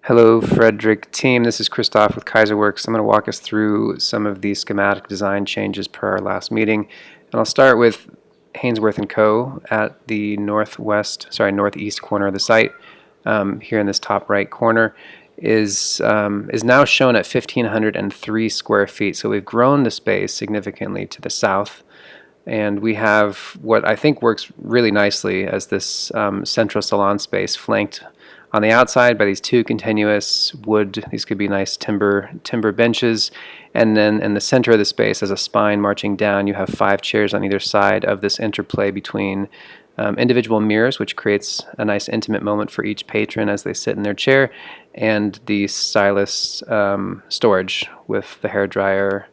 Hello, Frederick team. This is Christoph with Kaiserworks. I'm going to walk us through some of the schematic design changes per our last meeting. And I'll start with Hainsworth & Co. at the northeast corner of the site. Here in this top right corner is now shown at 1,503 square feet. So we've grown the space significantly to the south. And we have what I think works really nicely as this central salon space flanked on the outside by these two continuous wood, these could be nice timber benches, and then in the center of the space as a spine marching down you have 5 chairs on either side of this interplay between individual mirrors, which creates a nice intimate moment for each patron as they sit in their chair, and the stylist storage with the hairdryer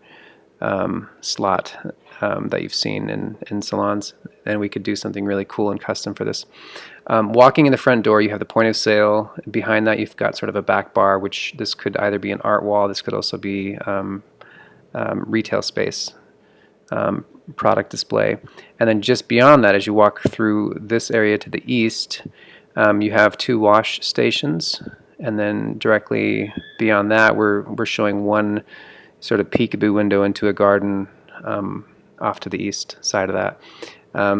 slot that you've seen in salons, and we could do something really cool and custom for this. Walking in the front door, you have the point of sale. Behind that, you've got sort of a back bar, which this could either be an art wall, this could also be retail space, product display. And then just beyond that, as you walk through this area to the east, you have 2 wash stations, and then directly beyond that, we're showing one sort of peekaboo window into a garden off to the east side of that.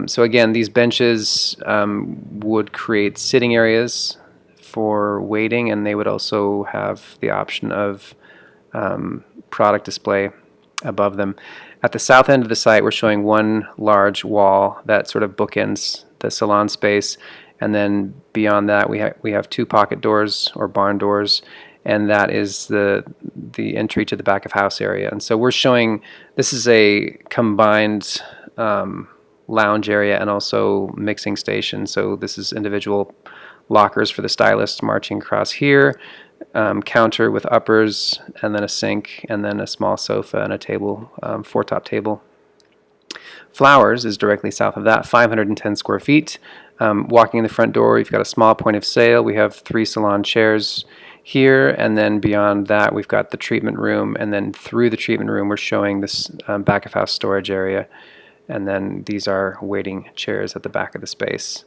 So again, these benches would create sitting areas for waiting, and they would also have the option of product display above them. At the south end of the site, we're showing one large wall that sort of bookends the salon space, and then beyond that we have 2 pocket doors or barn doors, and that is the entry to the back of house area. And so we're showing, this is a combined lounge area and also mixing station. So this is individual lockers for the stylist marching across here, counter with uppers, and then a sink, and then a small sofa and a table, 4-top table. Flowers is directly south of that, 510 square feet. Walking in the front door, you've got a small point of sale. We have 3 salon chairs here, and then beyond that we've got the treatment room, and then through the treatment room we're showing this back of house storage area, and then these are waiting chairs at the back of the space.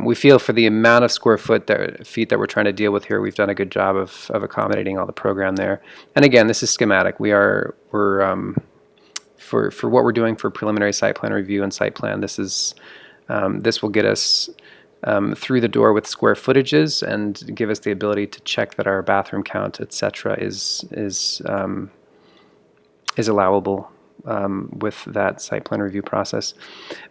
We feel for the amount of square feet that we're trying to deal with here, we've done a good job of accommodating all the program there. And again, this is schematic. For what we're doing for preliminary site plan review and site plan, this will get us through the door with square footages and give us the ability to check that our bathroom count, etc., is allowable with that site plan review process.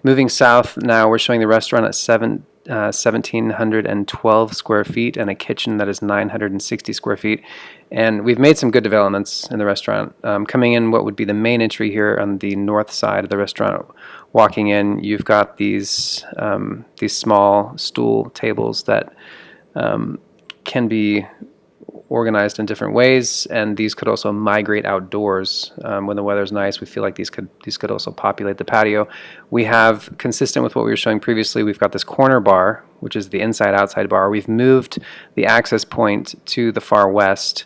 Moving south now, we're showing the restaurant at 1,712 square feet and a kitchen that is 960 square feet. And we've made some good developments in the restaurant. Coming in what would be the main entry here on the north side of the restaurant, walking in, you've got these small stool tables that can be organized in different ways, and these could also migrate outdoors when the weather's nice. We feel like these could also populate the patio. We have, consistent with what we were showing previously, we've got this corner bar, which is the inside-outside bar. We've moved the access point to the far west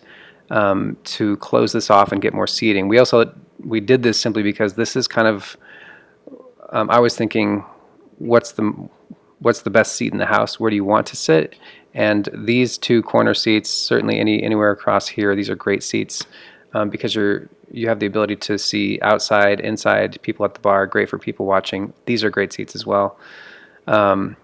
to close this off and get more seating. We did this simply because this is kind of, I was thinking, what's the best seat in the house? Where do you want to sit? And these 2 corner seats, certainly anywhere across here, these are great seats because you have the ability to see outside, inside, people at the bar. Great for people watching. These are great seats as well. And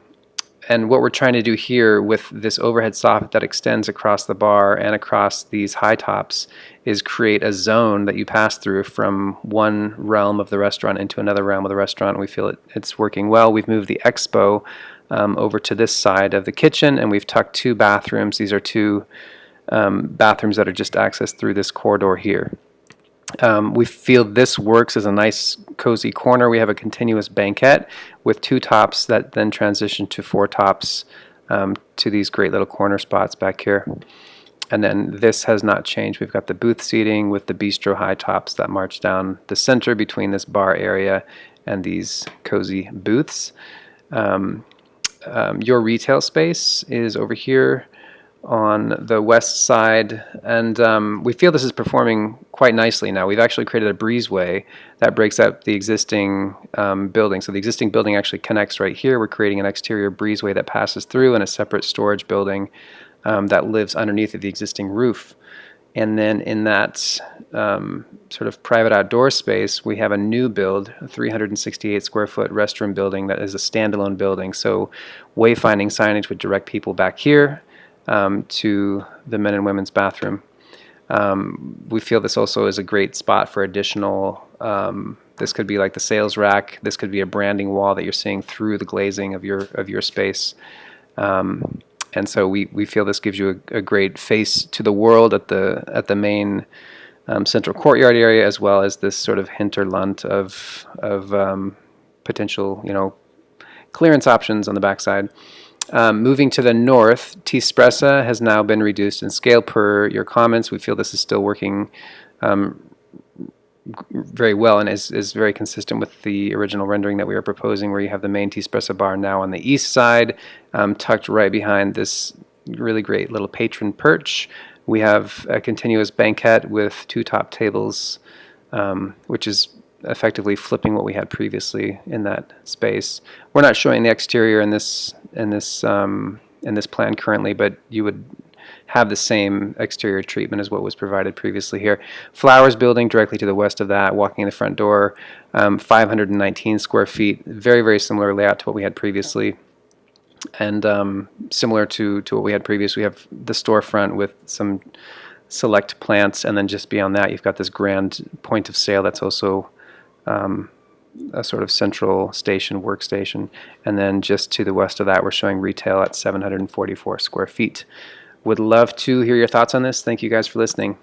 what we're trying to do here with this overhead soffit that extends across the bar and across these high tops is create a zone that you pass through from one realm of the restaurant into another realm of the restaurant. We feel it's working well. We've moved the expo over to this side of the kitchen, and we've tucked 2 bathrooms. These are 2 bathrooms that are just accessed through this corridor here. We feel this works as a nice cozy corner. We have a continuous banquette with 2 tops that then transition to 4 tops to these great little corner spots back here. And then this has not changed. We've got the booth seating with the bistro high tops that march down the center between this bar area and these cozy booths. Your retail space is over here on the west side, and we feel this is performing quite nicely now. We've actually created a breezeway that breaks up the existing building. So the existing building actually connects right here. We're creating an exterior breezeway that passes through, and a separate storage building that lives underneath of the existing roof. And then in that sort of private outdoor space, we have a new build, a 368 square foot restroom building that is a standalone building. So wayfinding signage would direct people back here to the men and women's bathroom. We feel this also is a great spot for additional, this could be like the sales rack, this could be a branding wall that you're seeing through the glazing of your space. And so we feel this gives you a great face to the world at the main central courtyard area, as well as this sort of hinterland of potential clearance options on the backside. Moving to the north, T-Spressa has now been reduced in scale per your comments. We feel this is still working very well and is very consistent with the original rendering that we were proposing, where you have the main T-Spressa bar now on the east side, tucked right behind this really great little patron perch. We have a continuous banquette with 2 top tables, which is effectively flipping what we had previously in that space. We're not showing the exterior in this plan currently, but you would have the same exterior treatment as what was provided previously here. Flowers building directly to the west of that, walking in the front door, 519 square feet, very, very similar layout to what we had previously. And similar to what we had previously, we have the storefront with some select plants, and then just beyond that, you've got this grand point of sale that's also a sort of central station, workstation. And then just to the west of that, we're showing retail at 744 square feet. Would love to hear your thoughts on this. Thank you guys for listening.